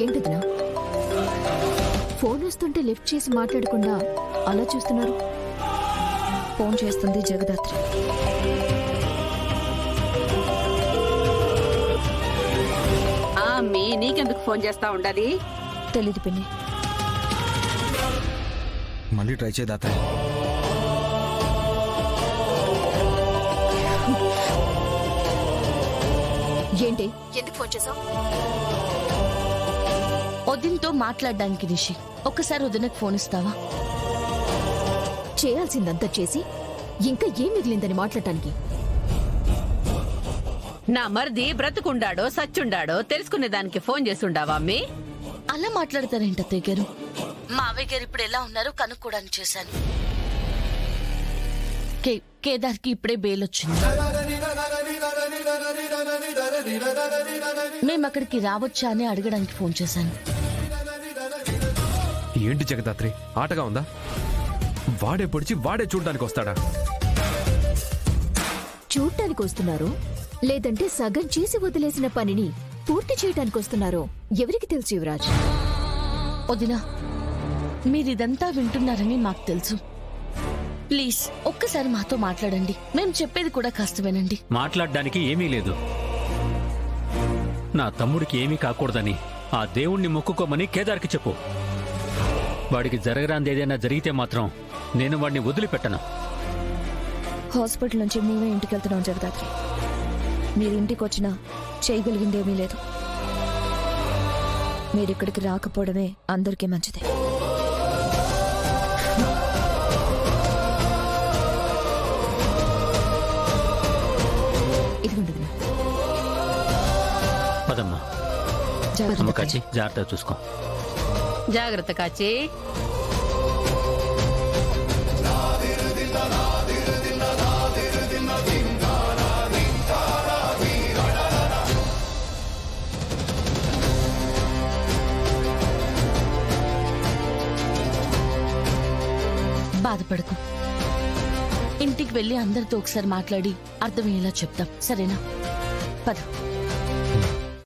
ఏంటిదినా? Phone వస్తుంటే lift చేసి మాట్లాడకుండా అలా చూస్తున్నారు. ఫోన్ చేస్తుంది జగదాత్రి. మీ నీకెందుకు ఫోన్ చేస్తా ఉండాలి? తెలీదు పిన్ని. మళ్ళీ ట్రై చేద్దాత. ఏంటి, ఎందుకు ఫోన్ చేసావు? వదినతో మాట్లాడడానికి నిషి. ఒక్కసారి వదినకు ఫోన్ ఇస్తావా? చేయాల్సిందంతా చేసి ఇంకా ఏం మిగిలిందని మాట్లాడటానికి? నా మరిది బ్రతుకుండాడో సచ్చుండాడో తెలుసుకునే దానికి ఫోన్ చేస్తుండావా అమ్మి? అలా మాట్లాడతారేంట అత్తయ్య గారు? మావయ్య గారు ఇప్పుడు ఎలా ఉన్నారో కనుక్కోడానికి చేశాను. కేదార్కి ఇప్పుడే బెయిల్ వచ్చింది. మేము అక్కడికి రావచ్చా అని అడగడానికి ఫోన్ చేశాను. ఏంటి జగదాత్రి, ఆటగా ఉందా? వాడే పొడిచి వాడే చూడ్డానికి వస్తాడా? చూడ్డానికి వస్తున్నారు, లేదంటే సగం చేసి వదిలేసిన పనిని పూర్తి చేయడానికి వస్తున్నారో ఎవరికి తెలుసు యువరాజ్? వదినా, మీరిదంతా వింటున్నారని మాకు తెలుసు. ప్లీజ్ ఒక్కసారి మాతో మాట్లాడండి. మేము చెప్పేది కూడా కాస్త వినండి. మాట్లాడడానికి ఏమీ లేదు. నా తమ్ముడికి ఏమీ కాకూడదని ఆ దేవుణ్ణి మొక్కుకోమని కేదార్కి చెప్పు. వాడికి జరగరాంది ఏదైనా జరిగితే మాత్రం నేను వాడిని వదిలిపెట్టను. హాస్పిటల్ నుంచి మేమే ఇంటికి వెళ్తున్నాం జగదాత్రి. మీరు ఇంటికి వచ్చినా చేయగలిగిందేమీ లేదు. మీరిక్కడికి రాకపోవడమే అందరికీ మంచిది. ఇదిగుంటుంది. పదమ్మా. అమ్మ కాచి జాగ్రత్తగా చూసుకో. జాగ్రత్త కాచి. బాధపడకు. ఇంటికి వెళ్ళి అందరితో ఒకసారి మాట్లాడి అర్థమయ్యేలా చెప్తాం, సరేనా? పద.